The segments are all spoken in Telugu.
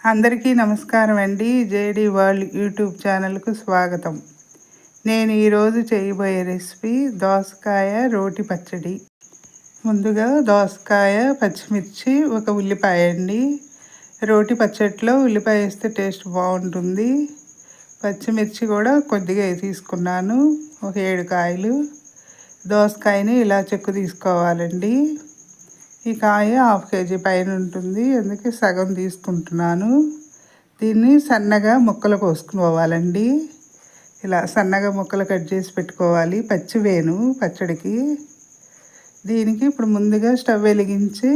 అందరికీ నమస్కారం అండి. జేడీ వరల్డ్ యూట్యూబ్ ఛానల్కు స్వాగతం. నేను ఈరోజు చేయబోయే రెసిపీ దోసకాయ రోటి పచ్చడి. ముందుగా దోసకాయ, పచ్చిమిర్చి, ఒక ఉల్లిపాయ అండి. రోటి పచ్చడిలో ఉల్లిపాయ వేస్తే టేస్ట్ బాగుంటుంది. పచ్చిమిర్చి కూడా కొద్దిగా తీసుకున్నాను, ఒక 7 కాయలు. దోసకాయని ఇలా చెక్కు తీసుకోవాలండి. ఈ కాయ 1/2 కేజీ పైన ఉంటుంది, అందుకే సగం తీసుకుంటున్నాను. దీన్ని సన్నగా ముక్కలు కోసుకోవాలండి. ఇలా సన్నగా ముక్కలు కట్ చేసి పెట్టుకోవాలి. పచ్చివేను పచ్చడికి. దీనికి ఇప్పుడు ముందుగా స్టవ్ వెలిగించి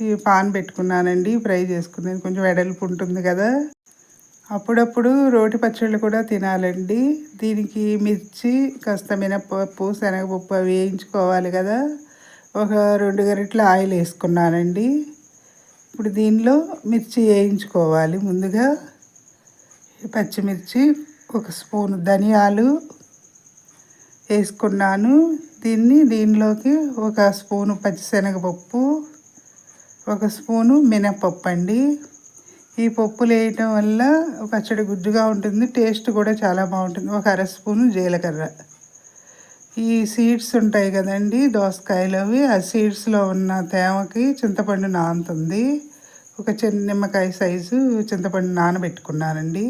ఈ పాన్ పెట్టుకున్నానండి. ఫ్రై చేసుకునేది కొంచెం వెడల్పు ఉంటుంది కదా. అప్పుడప్పుడు రోటి పచ్చళ్ళు కూడా తినాలండి. దీనికి మిర్చి, కాస్త మినపప్పు, శనగపప్పు అవి వేయించుకోవాలి కదా. ఒక 2 గరిటెల ఆయిల్ వేసుకున్నానండి. ఇప్పుడు దీనిలో మిర్చి వేయించుకోవాలి. ముందుగా పచ్చిమిర్చి, 1 స్పూను ధనియాలు వేసుకున్నాను. దీనిలోకి 1 స్పూను పచ్చిశనగపప్పు, 1 స్పూను మినపప్పు అండి. ఈ పప్పులు వేయటం వల్ల పచ్చడి గుజ్జుగా ఉంటుంది, టేస్ట్ కూడా చాలా బాగుంటుంది. 1 అర స్పూను జీలకర్ర. ఈ సీడ్స్ ఉంటాయి కదండి దోసకాయలు, అవి ఆ సీడ్స్లో ఉన్న తేమకి చింతపండు నానుతుంది. ఒక చిన్న నిమ్మకాయ సైజు చింతపండు నానబెట్టుకున్నానండి.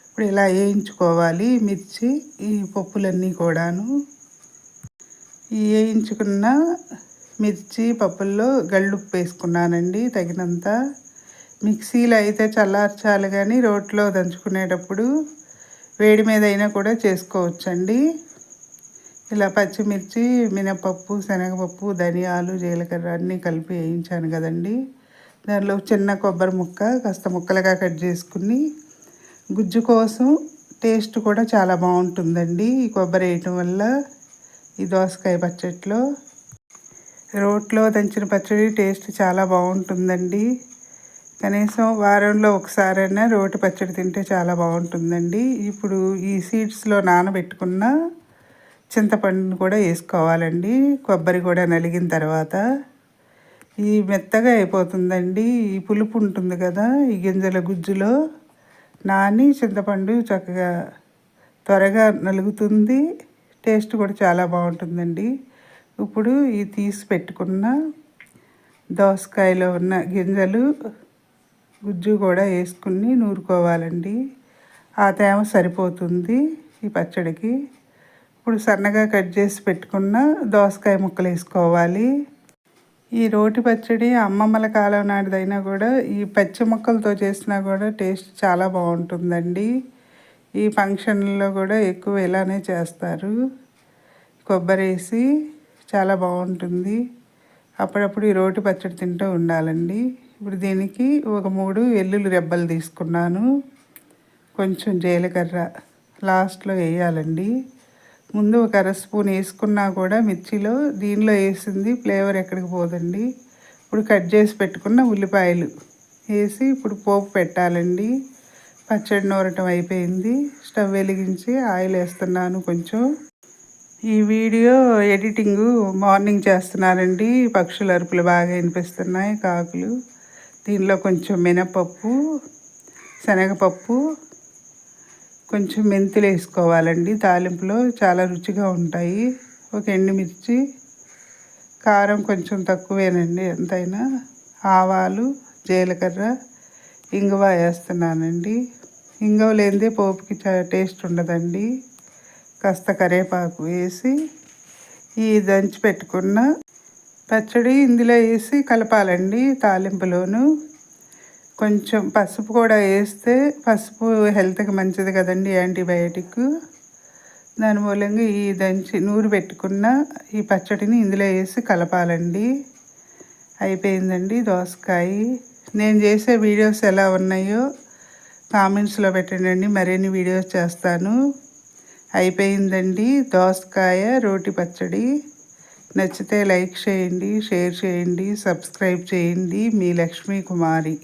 ఇప్పుడు ఇలా వేయించుకోవాలి మిర్చి, ఈ పప్పులన్నీ కూడాను. ఈ వేయించుకున్న మిర్చి పప్పుల్లో గళ్ళుప్పు వేసుకున్నానండి తగినంత. మిక్సీలో అయితే చల్లార్చాలి, కానీ రోట్లో దంచుకునేటప్పుడు వేడి మీద అయినా కూడా చేసుకోవచ్చండి. ఇలా పచ్చిమిర్చి, మినపప్పు, శనగపప్పు, ధనియాలు, జీలకర్ర అన్నీ కలిపి వేయించాను కదండి. దానిలో చిన్న కొబ్బరి ముక్క కాస్త ముక్కలుగా కట్ చేసుకుని, గుజ్జు కోసం టేస్ట్ కూడా చాలా బాగుంటుందండి ఈ కొబ్బరి వేయటం వల్ల. ఈ దోసకాయ పచ్చడిలో రోట్లో దంచిన పచ్చడి టేస్ట్ చాలా బాగుంటుందండి. కనీసం వారంలో ఒకసారైనా రోటి పచ్చడి తింటే చాలా బాగుంటుందండి. ఇప్పుడు ఈ సీడ్స్లో నానబెట్టుకున్న చింతపండుని కూడా వేసుకోవాలండి. కొబ్బరి కూడా నలిగిన తర్వాత ఈ మెత్తగా అయిపోతుందండి. ఈ పులుపు ఉంటుంది కదా ఈ గింజల గుజ్జులో నాని చింతపండు చక్కగా త్వరగా నలుగుతుంది, టేస్ట్ కూడా చాలా బాగుంటుందండి. ఇప్పుడు ఈ తీసి పెట్టుకున్న దోసకాయలో ఉన్న గింజలు, గుజ్జు కూడా వేసుకుని నూరుకోవాలండి. ఆ తేమ సరిపోతుంది ఈ పచ్చడికి. ఇప్పుడు సన్నగా కట్ చేసి పెట్టుకున్న దోసకాయ ముక్కలు వేసుకోవాలి. ఈ రోటి పచ్చడి అమ్మమ్మల కాలం నాటిదైనా కూడా ఈ పచ్చి ముక్కలతో చేసినా కూడా టేస్ట్ చాలా బాగుంటుందండి. ఈ ఫంక్షన్లో కూడా ఎక్కువ ఇలానే చేస్తారు. కొబ్బరి వేసి చాలా బాగుంటుంది. అప్పుడప్పుడు ఈ రోటి పచ్చడి తింటూ ఉండాలండి. ఇప్పుడు దీనికి ఒక 3 వెల్లుల్లి రెబ్బలు తీసుకున్నాను. కొంచెం జీలకర్ర లాస్ట్లో వేయాలండి. ముందు 1 అర స్పూన్ వేసుకున్నా కూడా మిర్చిలో, దీనిలో వేసింది ఫ్లేవర్ ఎక్కడికి పోదండి. ఇప్పుడు కట్ చేసి పెట్టుకున్న ఉల్లిపాయలు వేసి ఇప్పుడు పోపు పెట్టాలండి. పచ్చడి నూరటం అయిపోయింది. స్టవ్ వెలిగించి ఆయిల్ వేస్తున్నాను కొంచెం. ఈ వీడియో ఎడిటింగు మార్నింగ్ చేస్తున్నానండి. పక్షుల అరుపులు బాగా వినిపిస్తున్నాయి, కాకులు. దీనిలో కొంచెం మినపప్పు, శనగపప్పు, కొంచెం మెంతులు వేసుకోవాలండి. తాలింపులో చాలా రుచిగా ఉంటాయి. 1 ఎండుమిర్చి, కారం కొంచెం తక్కువేనండి ఎంతైనా. ఆవాలు, జీలకర్ర, ఇంగువ వేస్తున్నానండి. ఇంగువ లేనిదే పోపుకి టేస్ట్ ఉండదండి. కాస్త కరివేపాకు వేసి ఈ దంచి పెట్టుకున్న పచ్చడి ఇందులో వేసి కలపాలండి. తాలింపులోను కొంచెం పసుపు కూడా వేస్తే, పసుపు హెల్త్కి మంచిది కదండి, యాంటీబయాటిక్. దాని మూలంగా ఈ దంచి నూరు పెట్టుకున్న ఈ పచ్చడిని ఇందులో వేసి కలపాలండి. అయిపోయిందండి దోసకాయ. నేను చేసే వీడియోస్ ఎలా ఉన్నాయో కామెంట్స్లో పెట్టండి, మరిన్ని వీడియోస్ చేస్తాను. అయిపోయిందండి దోసకాయ రోటి పచ్చడి. నచ్చితే లైక్ చేయండి, షేర్ చేయండి, సబ్స్క్రైబ్ చేయండి. మీ లక్ష్మీ కుమారి.